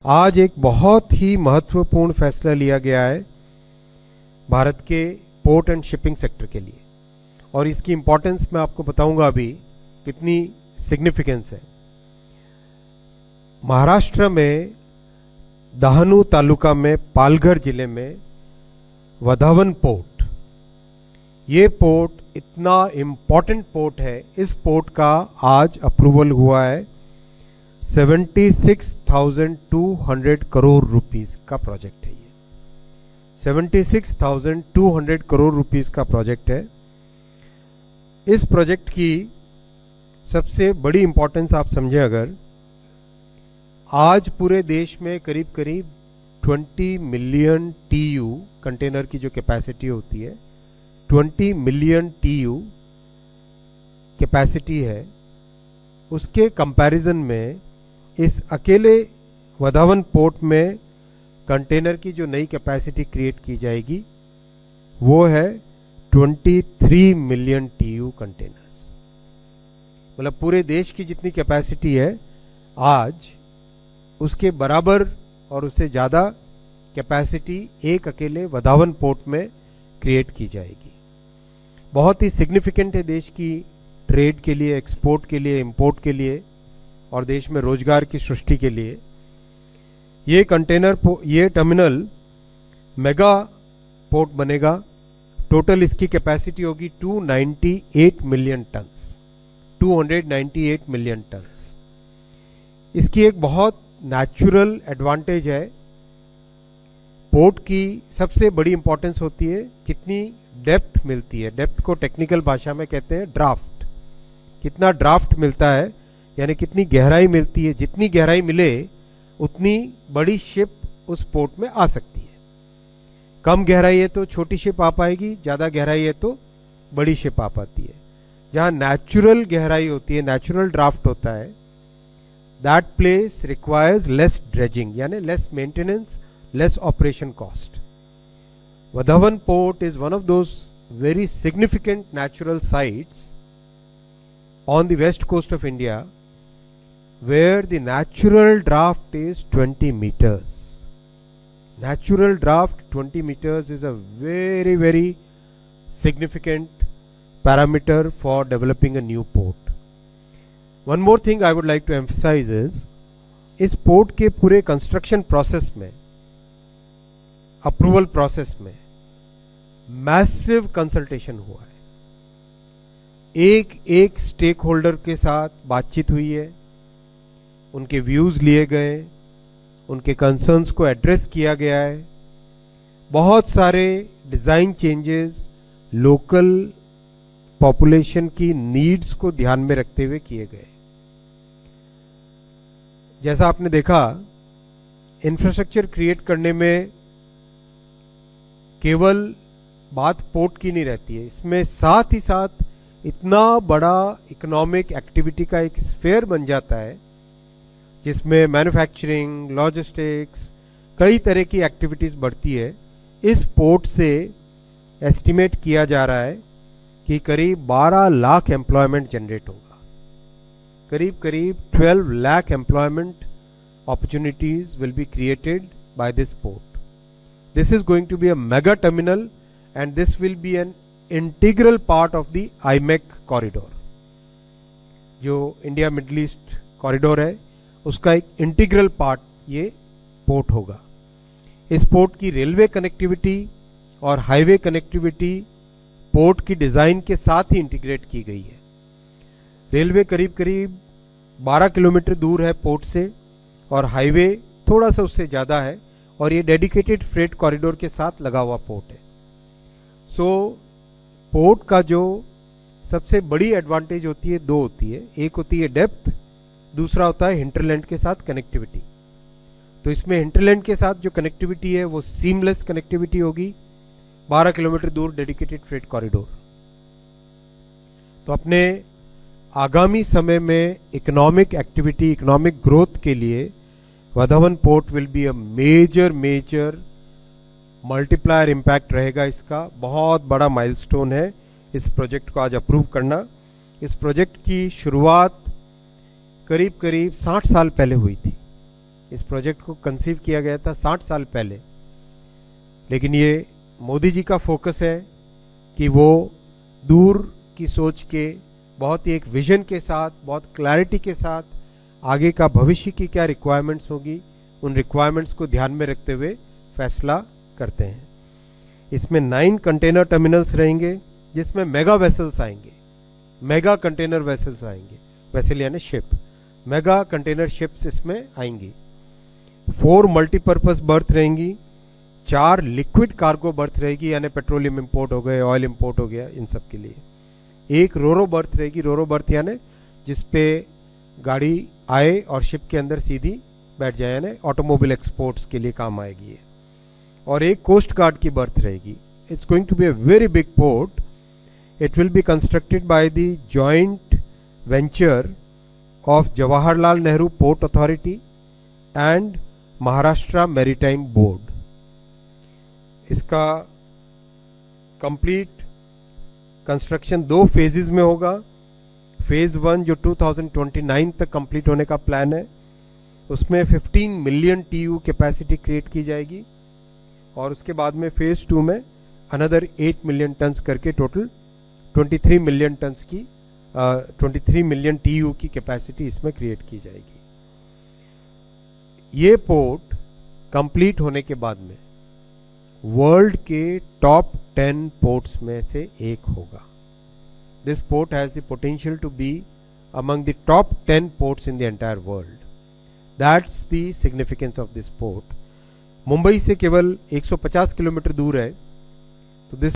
आज एक बहुत ही महत्वपूर्ण फैसला लिया गया है भारत के पोर्ट एंड शिपिंग सेक्टर के लिए, और इसकी इम्पोर्टेंस मैं आपको बताऊंगा अभी कितनी सिग्निफिकेंस है। महाराष्ट्र में डहाणू तालुका में पालघर जिले में वधावन पोर्ट, ये पोर्ट इतना इम्पोर्टेंट पोर्ट है। इस पोर्ट का आज अप्रूवल हुआ है। 76,200 करोड़ रुपीस का प्रोजेक्ट है। ये 76,200 करोड़ रुपीस का प्रोजेक्ट है। इस प्रोजेक्ट की सबसे बड़ी इंपॉर्टेंस आप समझें, अगर आज पूरे देश में करीब करीब 20 मिलियन TU कंटेनर की जो कैपेसिटी होती है, 20 मिलियन TU कैपेसिटी है, उसके कंपैरिजन में इस अकेले वधावन पोर्ट में कंटेनर की जो नई कैपेसिटी क्रिएट की जाएगी वो है 23 मिलियन TU कंटेनर्स। मतलब पूरे देश की जितनी कैपेसिटी है आज, उसके बराबर और उससे ज़्यादा कैपेसिटी एक अकेले वधावन पोर्ट में क्रिएट की जाएगी। बहुत ही सिग्निफिकेंट है देश की ट्रेड के लिए, एक्सपोर्ट के लिए, इंपोर्ट के लिए और देश में रोजगार की सृष्टि के लिए। ये ये टर्मिनल मेगा पोर्ट बनेगा। टोटल इसकी कैपेसिटी होगी 298 मिलियन टन्स, 298 मिलियन टन्स। इसकी एक बहुत नेचुरल एडवांटेज है। पोर्ट की सबसे बड़ी इंपॉर्टेंस होती है कितनी डेप्थ मिलती है। डेप्थ को टेक्निकल भाषा में कहते हैं ड्राफ्ट। कितना ड्राफ्ट मिलता है, यानी कितनी गहराई मिलती है। जितनी गहराई मिले उतनी बड़ी शिप उस पोर्ट में आ सकती है। कम गहराई है तो छोटी शिप आ पाएगी, ज़्यादा गहराई है तो बड़ी शिप आ पाती है। जहाँ नेचुरल गहराई होती है, नेचुरल ड्राफ्ट होता है, that place requires less dredging, यानी less maintenance, less operation cost. Vadhavan port is one of those very significant natural sites on the west coast of India where the natural draft is 20 meters. Natural draft 20 meters is a very, very significant parameter for developing a new port. One more thing I would like to emphasize is, इस port के पूरे construction process में, approval process में massive consultation हुआ है। एक एक stake holder के साथ बातचीत हुई है, उनके व्यूज़ लिए गए, उनके कंसर्न्स को एड्रेस किया गया है। बहुत सारे डिज़ाइन चेंजेस लोकल पॉपुलेशन की नीड्स को ध्यान में रखते हुए किए गए। जैसा आपने देखा, इंफ्रास्ट्रक्चर क्रिएट करने में केवल बात पोर्ट की नहीं रहती है, इसमें साथ ही साथ इतना बड़ा इकोनॉमिक एक्टिविटी का एक स्फेयर बन जाता है जिसमें मैन्युफैक्चरिंग, लॉजिस्टिक्स, कई तरह की एक्टिविटीज़ बढ़ती है। इस पोर्ट से एस्टिमेट किया जा रहा है कि करीब 12 लाख एम्प्लॉयमेंट जनरेट होगा। करीब करीब 12 lakh employment opportunities will be created by this port. This is going to be a mega terminal and this will be an integral part of the IMEC corridor. जो इंडिया मिडल ईस्ट कॉरिडोर है उसका एक integral part ये port होगा। इस port की railway connectivity और highway connectivity port की डिज़ाइन के साथ ही इंटीग्रेट की गई है। रेलवे करीब करीब 12 किलोमीटर दूर है पोर्ट से और हाईवे थोड़ा सा उससे ज़्यादा है, और ये डेडिकेटेड फ्रेट कॉरिडोर के साथ लगा हुआ पोर्ट है। पोर्ट का जो सबसे बड़ी एडवांटेज होती है, दो होती है। एक होती है डेप्थ, दूसरा होता है हिंटरलैंड के साथ कनेक्टिविटी। तो इसमें हिंटरलैंड के साथ जो कनेक्टिविटी है वो सीमलेस कनेक्टिविटी होगी, 12 किलोमीटर दूर डेडिकेटेड फ्रेट कॉरिडोर। तो अपने आगामी समय में इकोनॉमिक एक्टिविटी, इकोनॉमिक ग्रोथ के लिए Vadhavan port will be a major multiplier impact रहेगा। इसका बहुत बड़ा माइलस्टोन है इस प्रोजेक्ट को आज अप्रूव करना। इस प्रोजेक्ट की शुरुआत करीब करीब 60 साल पहले हुई थी। इस प्रोजेक्ट को कंसीव किया गया था 60 साल पहले, लेकिन ये मोदी जी का फोकस है कि वो दूर की सोच के बहुत ही एक विजन के साथ, बहुत क्लैरिटी के साथ आगे का भविष्य की क्या रिक्वायरमेंट्स होगी, उन रिक्वायरमेंट्स को ध्यान में रखते हुए फैसला करते हैं। इसमें 9 कंटेनर टर्मिनल्स रहेंगे जिसमें मेगा वेसल्स आएंगे, मेगा कंटेनर वेसल्स आएंगे, वेसल यानी शिप, मेगा कंटेनर शिप्स इसमें आएंगी। 4 मल्टीपर्पज बर्थ रहेंगी, 4 लिक्विड कार्गो बर्थ रहेगी, यानी पेट्रोलियम इंपोर्ट हो गए, ऑयल इंपोर्ट हो गया, इन सब के लिए। 1 रोरो बर्थ रहेगी, रोरो बर्थ यानी जिसपे गाड़ी आए और शिप के अंदर सीधी बैठ जाए, यानी ऑटोमोबाइल एक्सपोर्ट्स के लिए काम आएगी ये। और 1 कोस्ट गार्ड की बर्थ रहेगी। It's going to be a very big port. It will be constructed by the joint venture of Jawaharlal Nehru port authority and Maharashtra maritime board. इसका कंप्लीट कंस्ट्रक्शन 2 फेजेस में होगा। फेज 1 जो 2029 तक कंप्लीट होने का प्लान है, उसमें 15 मिलियन TEU कैपेसिटी क्रिएट की जाएगी, और उसके बाद में फेज 2 में अनदर 8 मिलियन टन्स करके टोटल 23 मिलियन टन्स की 23 मिलियन TEU की कैपेसिटी इसमें क्रिएट की जाएगी। ये पोर्ट कंप्लीट होने के बाद में वर्ल्ड के टॉप 10 पोर्ट्स में से एक होगा। This port has the potential to be among the top 10 ports in the entire world. That's the significance of this port. Mumbai से केवल 150 किलोमीटर दूर है